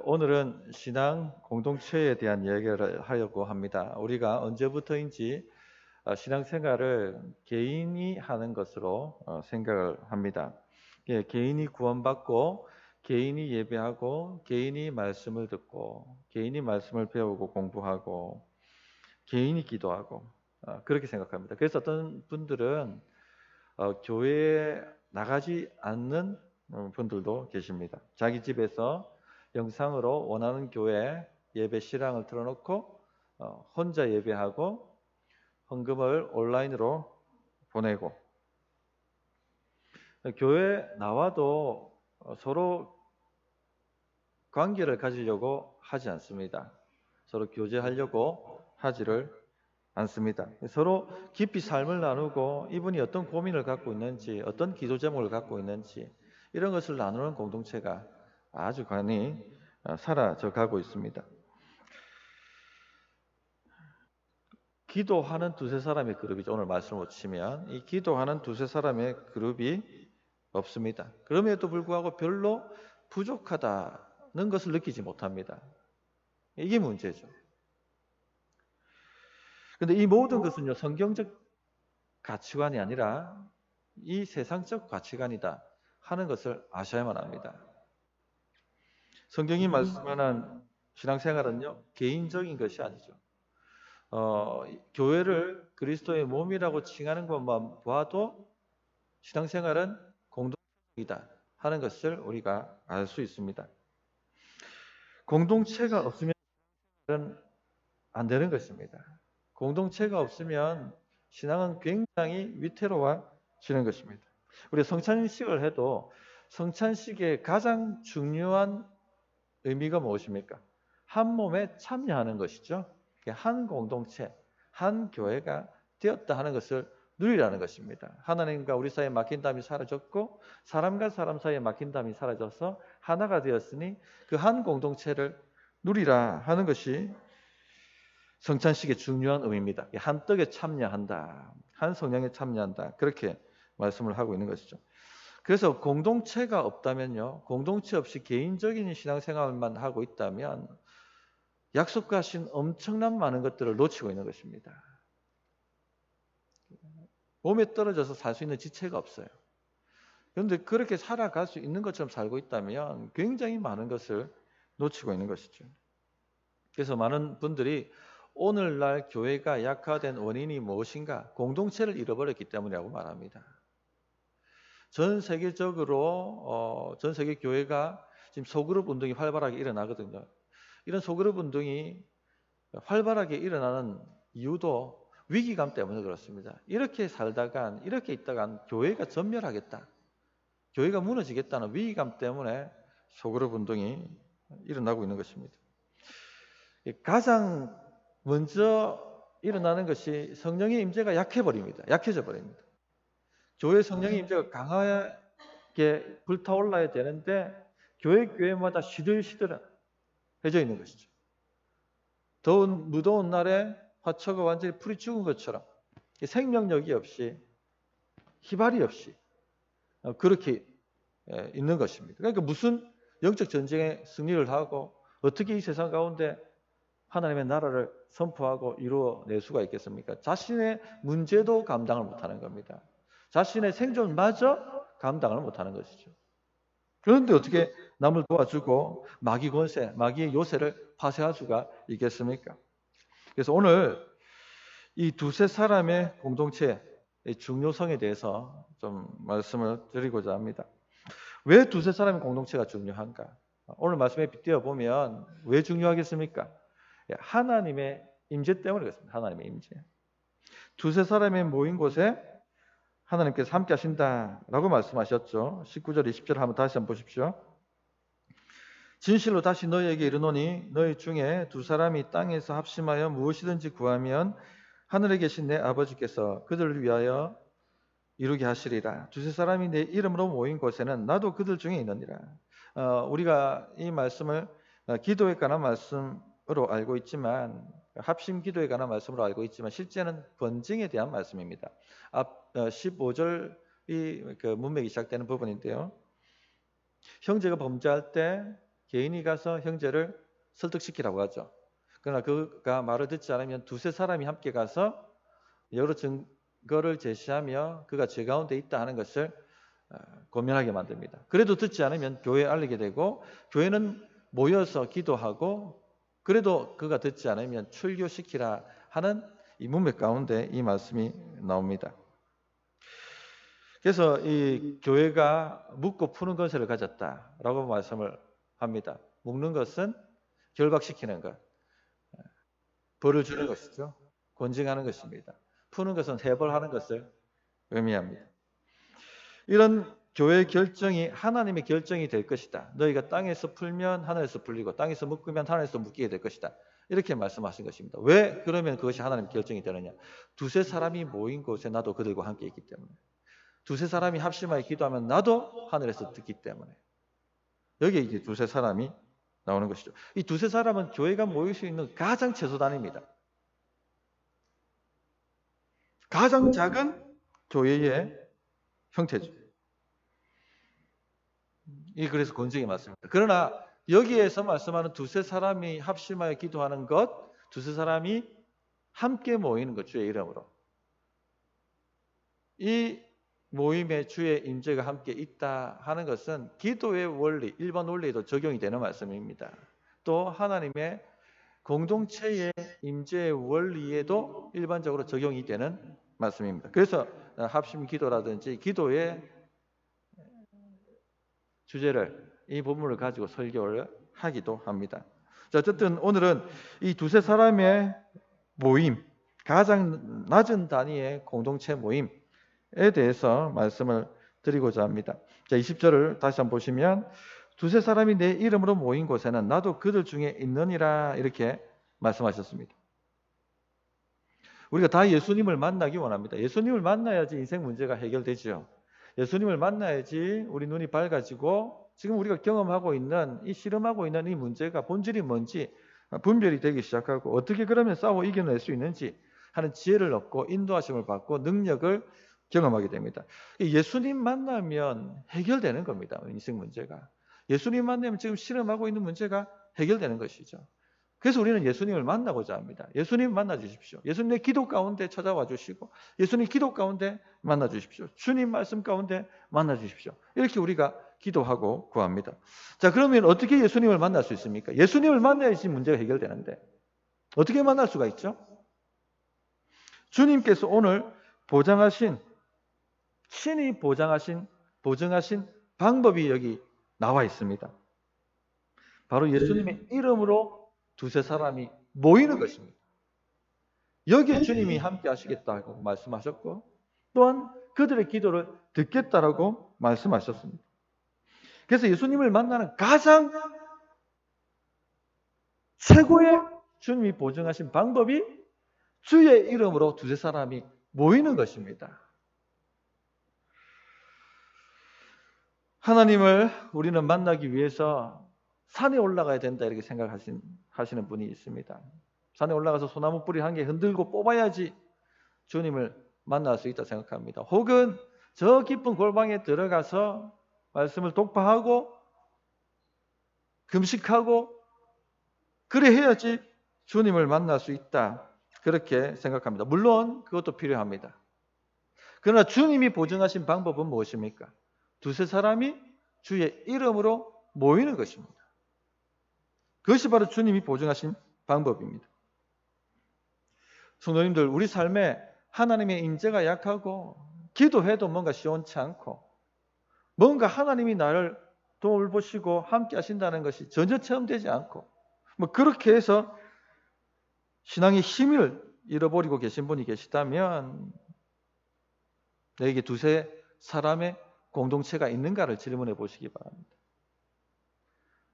오늘은 신앙 공동체에 대한 이야기를 하려고 합니다. 우리가 언제부터인지 신앙생활을 개인이 하는 것으로 생각을 합니다. 개인이 구원받고 개인이 예배하고 개인이 말씀을 듣고 개인이 말씀을 배우고 공부하고 개인이 기도하고 그렇게 생각합니다. 그래서 어떤 분들은 교회에 나가지 않는 분들도 계십니다. 자기 집에서 영상으로 원하는 교회 예배 실황을 틀어놓고 혼자 예배하고 헌금을 온라인으로 보내고, 교회 나와도 서로 관계를 가지려고 하지 않습니다. 서로 교제하려고 하지를 않습니다. 서로 깊이 삶을 나누고 이분이 어떤 고민을 갖고 있는지, 어떤 기도 제목을 갖고 있는지 이런 것을 나누는 공동체가 아주 많이 사라져 가고 있습니다. 기도하는 두세 사람의 그룹이죠. 오늘 말씀을 치면 이 기도하는 두세 사람의 그룹이 없습니다. 그럼에도 불구하고 별로 부족하다는 것을 느끼지 못합니다. 이게 문제죠. 그런데 이 모든 것은요, 성경적 가치관이 아니라 이 세상적 가치관이다 하는 것을 아셔야만 합니다. 성경이 말씀하는 신앙생활은요, 개인적인 것이 아니죠. 교회를 그리스도의 몸이라고 칭하는 것만 봐도 신앙생활은 공동체이다 하는 것을 우리가 알 수 있습니다. 공동체가 없으면 안 되는 것입니다. 공동체가 없으면 신앙은 굉장히 위태로워지는 것입니다. 우리 성찬식을 해도 성찬식의 가장 중요한 의미가 무엇입니까? 한 몸에 참여하는 것이죠. 한 공동체, 한 교회가 되었다 하는 것을 누리라는 것입니다. 하나님과 우리 사이에 막힌담이 사라졌고 사람과 사람 사이에 막힌담이 사라져서 하나가 되었으니 그 한 공동체를 누리라 하는 것이 성찬식의 중요한 의미입니다. 한 떡에 참여한다, 한 성령에 참여한다, 그렇게 말씀을 하고 있는 것이죠. 그래서 공동체가 없다면요, 공동체 없이 개인적인 신앙생활만 하고 있다면 약속하신 엄청난 많은 것들을 놓치고 있는 것입니다. 몸에 떨어져서 살 수 있는 지체가 없어요. 그런데 그렇게 살아갈 수 있는 것처럼 살고 있다면 굉장히 많은 것을 놓치고 있는 것이죠. 그래서 많은 분들이 오늘날 교회가 약화된 원인이 무엇인가? 공동체를 잃어버렸기 때문이라고 말합니다. 전 세계적으로 전 세계 교회가 지금 소그룹 운동이 활발하게 일어나거든요. 이런 소그룹 운동이 활발하게 일어나는 이유도 위기감 때문에 그렇습니다. 이렇게 살다간, 이렇게 있다간 교회가 전멸하겠다, 교회가 무너지겠다는 위기감 때문에 소그룹 운동이 일어나고 있는 것입니다. 가장 먼저 일어나는 것이 성령의 임재가 약해져 버립니다. 교회 성령의 임재가 강하게 불타올라야 되는데 교회마다 시들시들해져 있는 것이죠. 무더운 날에 화초가 완전히 풀이 죽은 것처럼 생명력이 없이, 희발이 없이 그렇게 있는 것입니다. 그러니까 무슨 영적 전쟁에 승리를 하고 어떻게 이 세상 가운데 하나님의 나라를 선포하고 이루어낼 수가 있겠습니까? 자신의 문제도 감당을 못하는 겁니다. 자신의 생존마저 감당을 못하는 것이죠. 그런데 어떻게 남을 도와주고 마귀 권세, 마귀의 요새를 파쇄할 수가 있겠습니까? 그래서 오늘 이 두세 사람의 공동체의 중요성에 대해서 좀 말씀을 드리고자 합니다. 왜 두세 사람의 공동체가 중요한가? 오늘 말씀에 빗대어 보면 왜 중요하겠습니까? 하나님의 임재 때문에 그렇습니다. 하나님의 임재. 두세 사람이 모인 곳에 하나님께서 함께 하신다라고 말씀하셨죠. 19절, 20절 한번 다시 한번 보십시오. 진실로 다시 너희에게 이르노니 너희 중에 두 사람이 땅에서 합심하여 무엇이든지 구하면 하늘에 계신 내 아버지께서 그들을 위하여 이루게 하시리라. 두세 사람이 내 이름으로 모인 곳에는 나도 그들 중에 있느니라. 우리가 이 말씀을 기도에 관한 말씀으로 알고 있지만, 합심 기도에 관한 말씀으로 알고 있지만 실제는 번증에 대한 말씀입니다. 앞 15절이 그 문맥이 시작되는 부분인데요. 형제가 범죄할 때 개인이 가서 형제를 설득시키라고 하죠. 그러나 그가 말을 듣지 않으면 두세 사람이 함께 가서 여러 증거를 제시하며 그가 죄 가운데 있다 하는 것을 고민하게 만듭니다. 그래도 듣지 않으면 교회에 알리게 되고 교회는 모여서 기도하고 그래도 그가 듣지 않으면 출교시키라 하는 이 문맥 가운데 이 말씀이 나옵니다. 그래서 이 교회가 묻고 푸는 권세를 가졌다라고 말씀을 합니다. 묶는 것은 결박시키는 것, 벌을 주는 것이죠. 권징하는 것입니다. 푸는 것은 해벌하는 것을 의미합니다. 이런 교회의 결정이 하나님의 결정이 될 것이다. 너희가 땅에서 풀면 하늘에서 풀리고 땅에서 묶으면 하늘에서 묶이게 될 것이다. 이렇게 말씀하신 것입니다. 왜 그러면 그것이 하나님의 결정이 되느냐? 두세 사람이 모인 곳에 나도 그들과 함께 있기 때문에. 두세 사람이 합심하여 기도하면 나도 하늘에서 듣기 때문에. 여기에 이제 두세 사람이 나오는 것이죠. 이 두세 사람은 교회가 모일 수 있는 가장 최소 단위입니다. 가장 작은 교회의 형태죠. 이 그래서 권징이 맞습니다. 그러나 여기에서 말씀하는 두세 사람이 합심하여 기도하는 것, 두세 사람이 함께 모이는 것, 주의 이름으로. 이 모임에 주의 임재가 함께 있다 하는 것은 기도의 원리, 일반 원리에도 적용이 되는 말씀입니다. 또 하나님의 공동체의 임재의 원리에도 일반적으로 적용이 되는 말씀입니다. 그래서 합심 기도라든지 기도의 주제를 이 본문을 가지고 설교를 하기도 합니다. 자, 어쨌든 오늘은 이 두세 사람의 모임, 가장 낮은 단위의 공동체 모임에 대해서 말씀을 드리고자 합니다. 자, 20절을 다시 한번 보시면 두세 사람이 내 이름으로 모인 곳에는 나도 그들 중에 있느니라 이렇게 말씀하셨습니다. 우리가 다 예수님을 만나기 원합니다. 예수님을 만나야지 인생 문제가 해결되죠. 예수님을 만나야지 우리 눈이 밝아지고 지금 우리가 경험하고 있는 이 실험하고 있는 이 문제가 본질이 뭔지 분별이 되기 시작하고 어떻게 그러면 싸워 이겨낼 수 있는지 하는 지혜를 얻고 인도하심을 받고 능력을 경험하게 됩니다. 예수님 만나면 해결되는 겁니다. 인생 문제가. 예수님 만나면 지금 실험하고 있는 문제가 해결되는 것이죠. 그래서 우리는 예수님을 만나고자 합니다. 예수님 만나 주십시오. 예수님의 기도 가운데 찾아와 주시고 예수님 기도 가운데 만나 주십시오. 주님 말씀 가운데 만나 주십시오. 이렇게 우리가 기도하고 구합니다. 자, 그러면 어떻게 예수님을 만날 수 있습니까? 예수님을 만나야지 문제가 해결되는데 어떻게 만날 수가 있죠? 주님께서 오늘 친히 보증하신 방법이 여기 나와 있습니다. 바로 예수님의 이름으로 두세 사람이 모이는 것입니다. 여기에 주님이 함께 하시겠다고 말씀하셨고 또한 그들의 기도를 듣겠다라고 말씀하셨습니다. 그래서 예수님을 만나는 가장 최고의 주님이 보증하신 방법이 주의 이름으로 두세 사람이 모이는 것입니다. 하나님을 우리는 만나기 위해서 산에 올라가야 된다 이렇게 생각하시는 분이 있습니다. 산에 올라가서 소나무 뿌리 한 개 흔들고 뽑아야지 주님을 만날 수 있다 생각합니다. 혹은 저 깊은 골방에 들어가서 말씀을 독파하고 금식하고 그래 해야지 주님을 만날 수 있다 그렇게 생각합니다. 물론 그것도 필요합니다. 그러나 주님이 보증하신 방법은 무엇입니까? 두세 사람이 주의 이름으로 모이는 것입니다. 그것이 바로 주님이 보증하신 방법입니다. 성도님들, 우리 삶에 하나님의 임재가 약하고 기도해도 뭔가 시원치 않고 뭔가 하나님이 나를 돌보시고 함께 하신다는 것이 전혀 체험되지 않고 그렇게 해서 신앙의 힘을 잃어버리고 계신 분이 계시다면 너에게 두세 사람의 공동체가 있는가를 질문해 보시기 바랍니다.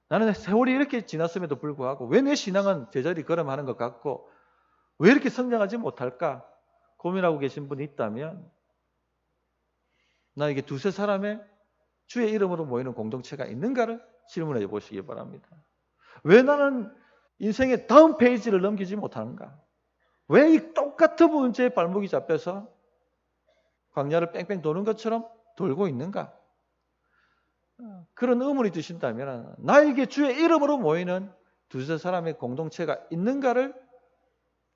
나는 세월이 이렇게 지났음에도 불구하고 왜 내 신앙은 제자리 걸음하는 것 같고 왜 이렇게 성장하지 못할까 고민하고 계신 분이 있다면 나에게 두세 사람의 주의 이름으로 모이는 공동체가 있는가를 질문해 보시기 바랍니다. 왜 나는 인생의 다음 페이지를 넘기지 못하는가? 왜 이 똑같은 문제에 발목이 잡혀서 광야를 뺑뺑 도는 것처럼 돌고 있는가? 그런 의문이 드신다면 나에게 주의 이름으로 모이는 두세 사람의 공동체가 있는가를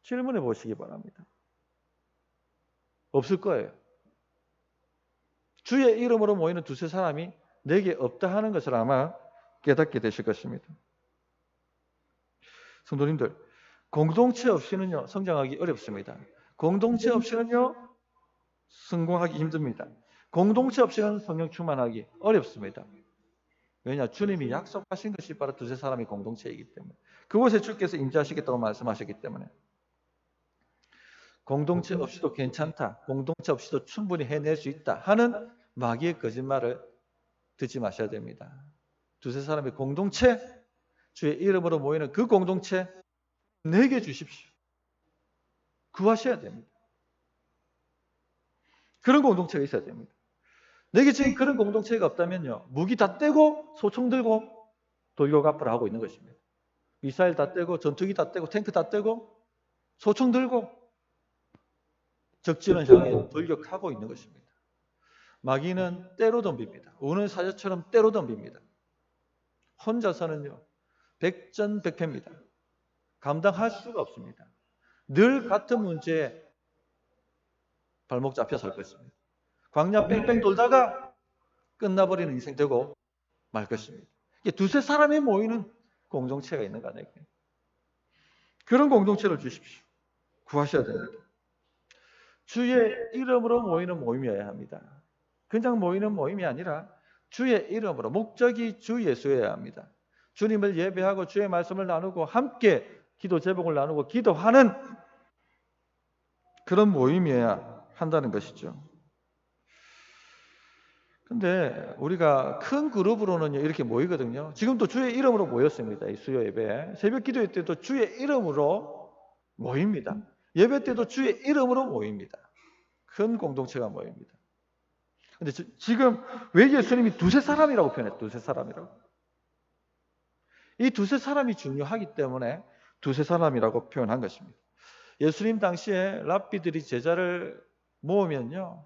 질문해 보시기 바랍니다. 없을 거예요. 주의 이름으로 모이는 두세 사람이 내게 없다 하는 것을 아마 깨닫게 되실 것입니다. 성도님들, 공동체 없이는요, 성장하기 어렵습니다. 공동체 없이는요, 성공하기 힘듭니다. 공동체 없이는 성령 충만하기 어렵습니다. 왜냐? 주님이 약속하신 것이 바로 두세 사람의 공동체이기 때문에. 그곳에 주께서 임재하시겠다고 말씀하셨기 때문에. 공동체 없이도 괜찮다. 공동체 없이도 충분히 해낼 수 있다. 하는 마귀의 거짓말을 듣지 마셔야 됩니다. 두세 사람의 공동체, 주의 이름으로 모이는 그 공동체 내게 주십시오. 구하셔야 됩니다. 그런 공동체가 있어야 됩니다. 내게 지금 그런 공동체가 없다면요, 무기 다 떼고 소총 들고 돌격앞을 하고 있는 것입니다. 미사일 다 떼고 전투기 다 떼고 탱크 다 떼고 소총 들고 적진을 향해 돌격하고 있는 것입니다. 마귀는 때로 덤빕니다. 우는 사자처럼 때로 덤빕니다. 혼자서는요, 백전백패입니다. 감당할 수가 없습니다. 늘 같은 문제에 발목 잡혀 설 것입니다. 광야 뺑뺑 돌다가 끝나버리는 인생 되고 말 것입니다. 이게 두세 사람이 모이는 공동체가 있는가, 내게. 그런 공동체를 주십시오. 구하셔야 됩니다. 주의 이름으로 모이는 모임이어야 합니다. 그냥 모이는 모임이 아니라 주의 이름으로, 목적이 주 예수여야 합니다. 주님을 예배하고 주의 말씀을 나누고 함께 기도 제목을 나누고 기도하는 그런 모임이어야 한다는 것이죠. 근데 우리가 큰 그룹으로는 이렇게 모이거든요. 지금도 주의 이름으로 모였습니다. 이 수요 예배. 새벽 기도 때도 주의 이름으로 모입니다. 예배 때도 주의 이름으로 모입니다. 큰 공동체가 모입니다. 근데 지금 왜 예수님이 두세 사람이라고 표현했어요? 두세 사람이라고. 이 두세 사람이 중요하기 때문에 두세 사람이라고 표현한 것입니다. 예수님 당시에 랍비들이 제자를 모으면요,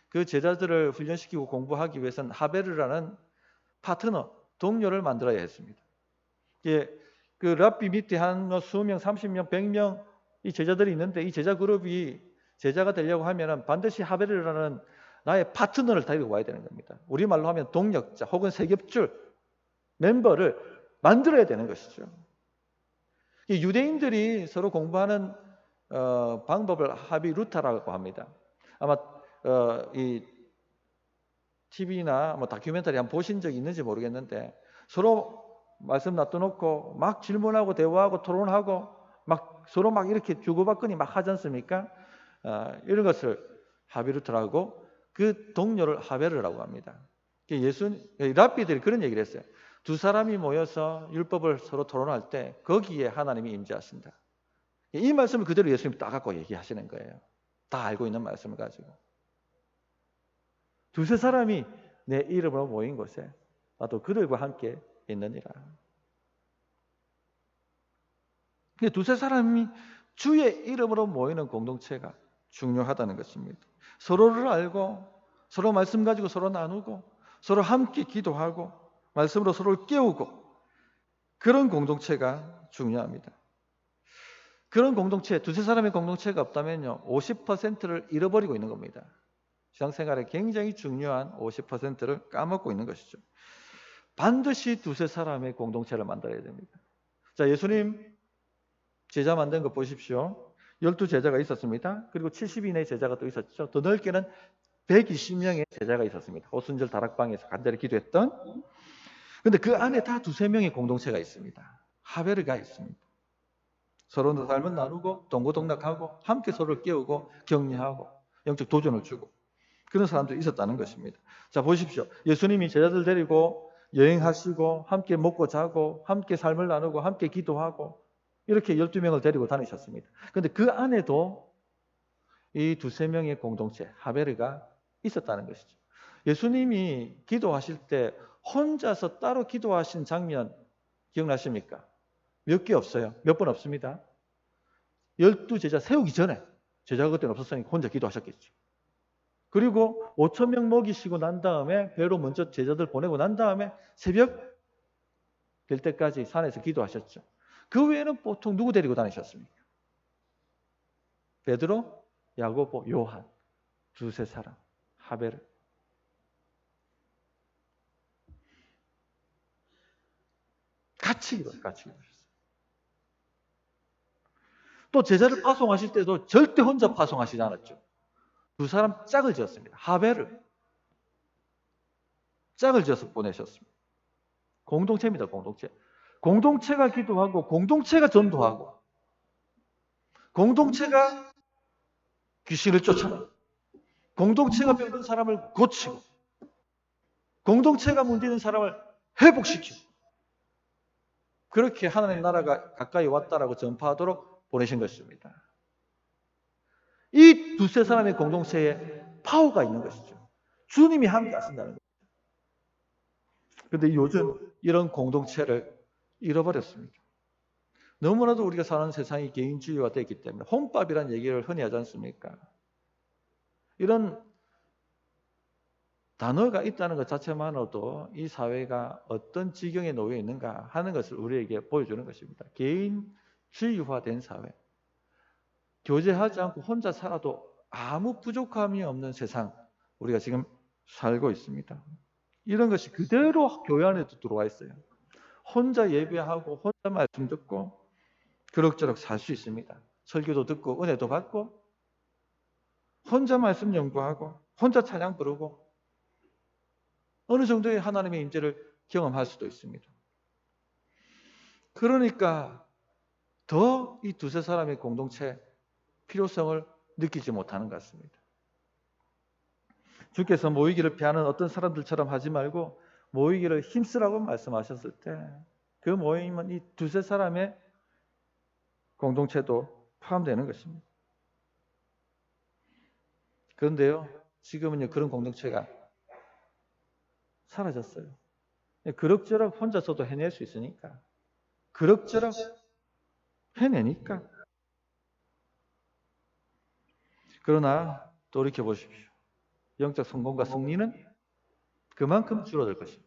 그 제자들을 훈련시키고 공부하기 위해서는 하베르라는 파트너, 동료를 만들어야 했습니다. 그 랍비 밑에 한 20명, 30명, 100명 이 제자들이 있는데 이 제자 그룹이 제자가 되려고 하면 반드시 하베르라는 나의 파트너를 데리고 와야 되는 겁니다. 우리말로 하면 동력자 혹은 세겹줄 멤버를 만들어야 되는 것이죠. 유대인들이 서로 공부하는 방법을 하비루타라고 합니다. 아마 이 TV나 뭐 다큐멘터리 한번 보신 적이 있는지 모르겠는데 서로 말씀 놔둬놓고 막 질문하고 대화하고 토론하고 막 서로 막 이렇게 주고받거니 막 하지 않습니까? 이런 것을 하비루트라고, 그 동료를 하베르라고 합니다. 랍비들이 그런 얘기를 했어요. 두 사람이 모여서 율법을 서로 토론할 때 거기에 하나님이 임재하신다. 이 말씀을 그대로 예수님이 딱 갖고 얘기하시는 거예요. 다 알고 있는 말씀을 가지고. 두세 사람이 내 이름으로 모인 곳에 나도 그들과 함께 있느니라. 두세 사람이 주의 이름으로 모이는 공동체가 중요하다는 것입니다. 서로를 알고 서로 말씀 가지고 서로 나누고 서로 함께 기도하고 말씀으로 서로를 깨우고, 그런 공동체가 중요합니다. 그런 공동체, 두세 사람의 공동체가 없다면요, 50%를 잃어버리고 있는 겁니다. 신앙생활에 굉장히 중요한 50%를 까먹고 있는 것이죠. 반드시 두세 사람의 공동체를 만들어야 됩니다. 자, 예수님 제자 만든 거 보십시오. 12제자가 있었습니다. 그리고 70 이내의 제자가 또 있었죠. 더 넓게는 120명의 제자가 있었습니다. 오순절 다락방에서 간절히 기도했던. 그런데 그 안에 다 두세 명의 공동체가 있습니다. 하베르가 있습니다. 서로 삶을 나누고 동고동락하고 함께 서로를 깨우고 격려하고 영적 도전을 주고 그런 사람들이 있었다는 것입니다. 자, 보십시오. 예수님이 제자들 데리고 여행하시고 함께 먹고 자고 함께 삶을 나누고 함께 기도하고 이렇게 12명을 데리고 다니셨습니다. 그런데 그 안에도 이 두세 명의 공동체 하베르가 있었다는 것이죠. 예수님이 기도하실 때 혼자서 따로 기도하신 장면 기억나십니까? 몇 개 없어요. 몇 번 없습니다. 12제자 세우기 전에, 제자가 그때는 없었으니까 혼자 기도하셨겠죠. 그리고 5천 명 먹이시고 난 다음에 배로 먼저 제자들 보내고 난 다음에 새벽 될 때까지 산에서 기도하셨죠. 그 외에는 보통 누구 데리고 다니셨습니까? 베드로, 야고보, 요한, 두세 사람, 하베르. 같이 기도하셨어요. 또 제자를 파송하실 때도 절대 혼자 파송하시지 않았죠. 두 사람 짝을 지었습니다. 하베르. 짝을 지어서 보내셨습니다. 공동체입니다. 공동체. 공동체가 기도하고 공동체가 전도하고 공동체가 귀신을 쫓아내고 공동체가 병든 사람을 고치고 공동체가 문제있는 사람을 회복시키고 그렇게 하나님의 나라가 가까이 왔다라고 전파하도록 보내신 것입니다. 이 두세 사람의 공동체에 파워가 있는 것이죠. 주님이 함께 하신다는 거죠. 그런데 요즘 이런 공동체를 잃어버렸습니다. 너무나도 우리가 사는 세상이 개인주의화되어 있기 때문에 혼밥이라는 얘기를 흔히 하지 않습니까? 이런 단어가 있다는 것 자체만으로도 이 사회가 어떤 지경에 놓여 있는가 하는 것을 우리에게 보여주는 것입니다. 개인주의화된 사회. 교제하지 않고 혼자 살아도 아무 부족함이 없는 세상 우리가 지금 살고 있습니다. 이런 것이 그대로 교회 안에도 들어와 있어요. 혼자 예배하고 혼자 말씀 듣고 그럭저럭 살 수 있습니다. 설교도 듣고 은혜도 받고 혼자 말씀 연구하고 혼자 찬양 부르고 어느 정도의 하나님의 임재를 경험할 수도 있습니다. 그러니까 더 이 두세 사람의 공동체 필요성을 느끼지 못하는 것 같습니다. 주께서 모이기를 피하는 어떤 사람들처럼 하지 말고 모이기를 힘쓰라고 말씀하셨을 때 그 모임은 이 두세 사람의 공동체도 포함되는 것입니다. 그런데요, 지금은요 그런 공동체가 사라졌어요. 그럭저럭 혼자서도 해낼 수 있으니까 그럭저럭 해내니까. 그러나 돌이켜보십시오. 영적 성공과 승리는 그만큼 줄어들 것입니다.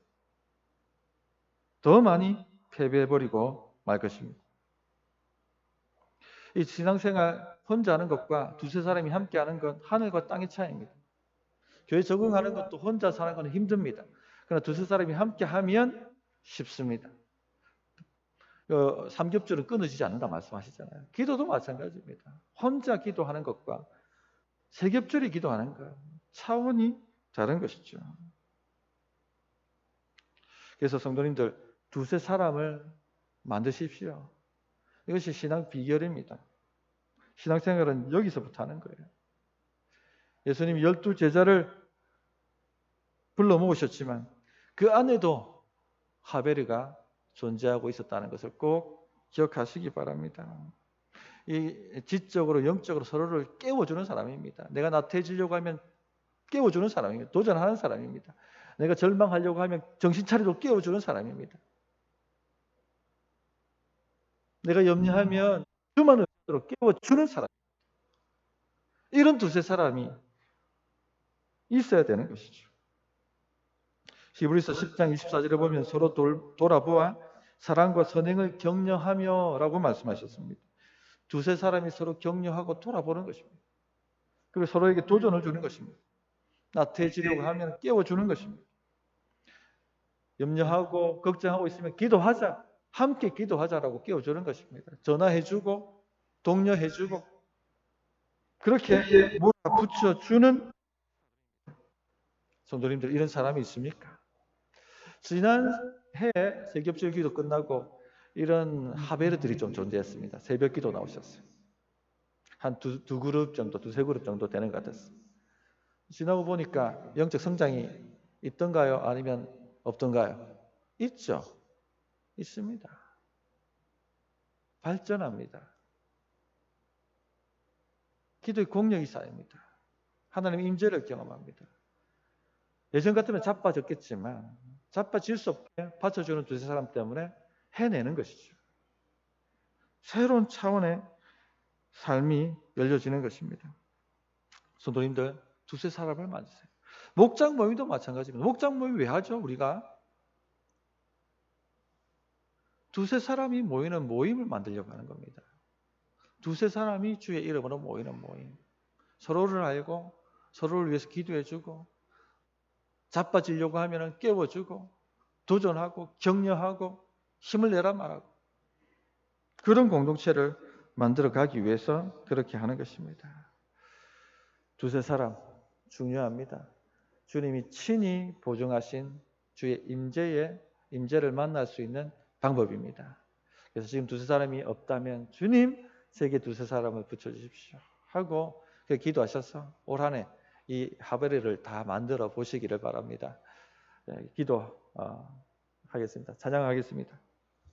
더 많이 패배해버리고 말 것입니다. 이 신앙생활 혼자 하는 것과 두세 사람이 함께 하는 것 하늘과 땅의 차이입니다. 교회 적응하는 것도 혼자 사는 건 힘듭니다. 그러나 두세 사람이 함께 하면 쉽습니다. 삼겹줄은 끊어지지 않는다 말씀하시잖아요. 기도도 마찬가지입니다. 혼자 기도하는 것과 세겹줄이 기도하는 것 차원이 다른 것이죠. 그래서 성도님들 두세 사람을 만드십시오. 이것이 신앙 비결입니다. 신앙생활은 여기서부터 하는 거예요. 예수님이 12제자를 불러 모으셨지만 그 안에도 하베르가 존재하고 있었다는 것을 꼭 기억하시기 바랍니다. 이 지적으로 영적으로 서로를 깨워주는 사람입니다. 내가 나태해지려고 하면 깨워주는 사람입니다. 도전하는 사람입니다. 내가 절망하려고 하면 정신 차리도록 깨워주는 사람입니다. 내가 염려하면 주만을 깨워주는 사람. 이런 두세 사람이 있어야 되는 것이죠. 히브리서 10장 24절에 보면 서로 돌아보아 사랑과 선행을 격려하며 라고 말씀하셨습니다. 두세 사람이 서로 격려하고 돌아보는 것입니다. 그리고 서로에게 도전을 주는 것입니다. 나태해지려고 하면 깨워주는 것입니다. 염려하고 걱정하고 있으면 기도하자. 함께 기도하자라고 깨워주는 것입니다. 전화해주고 독려해주고 그렇게 몰아붙여주는 성도님들 이런 사람이 있습니까? 지난해 세겹절 기도 끝나고 이런 하베르들이 좀 존재했습니다. 새벽 기도 나오셨어요. 한 두 그룹 정도, 두세 그룹 정도 되는 것 같았어요. 지나고 보니까 영적 성장이 있던가요? 아니면 없던가요? 있죠. 있습니다. 발전합니다. 기도의 공력이 쌓입니다. 하나님의 임재를 경험합니다. 예전 같으면 자빠졌겠지만 자빠질 수 없게 받쳐주는 두세 사람 때문에 해내는 것이죠. 새로운 차원의 삶이 열려지는 것입니다. 성도님들, 두세 사람을 만드세요. 목장 모임도 마찬가지입니다. 목장 모임 왜 하죠? 우리가 두세 사람이 모이는 모임을 만들려고 하는 겁니다. 두세 사람이 주의 이름으로 모이는 모임. 서로를 알고 서로를 위해서 기도해주고 자빠지려고 하면 깨워주고 도전하고 격려하고 힘을 내라 말하고 그런 공동체를 만들어 가기 위해서 그렇게 하는 것입니다. 두세 사람 중요합니다. 주님이 친히 보증하신 주의 임재를 만날 수 있는 방법입니다. 그래서 지금 두세 사람이 없다면 주님 제게 두세 사람을 붙여주십시오 하고 기도하셔서 올 한 해 이 하베르를 다 만들어 보시기를 바랍니다. 기도 하겠습니다. 찬양하겠습니다.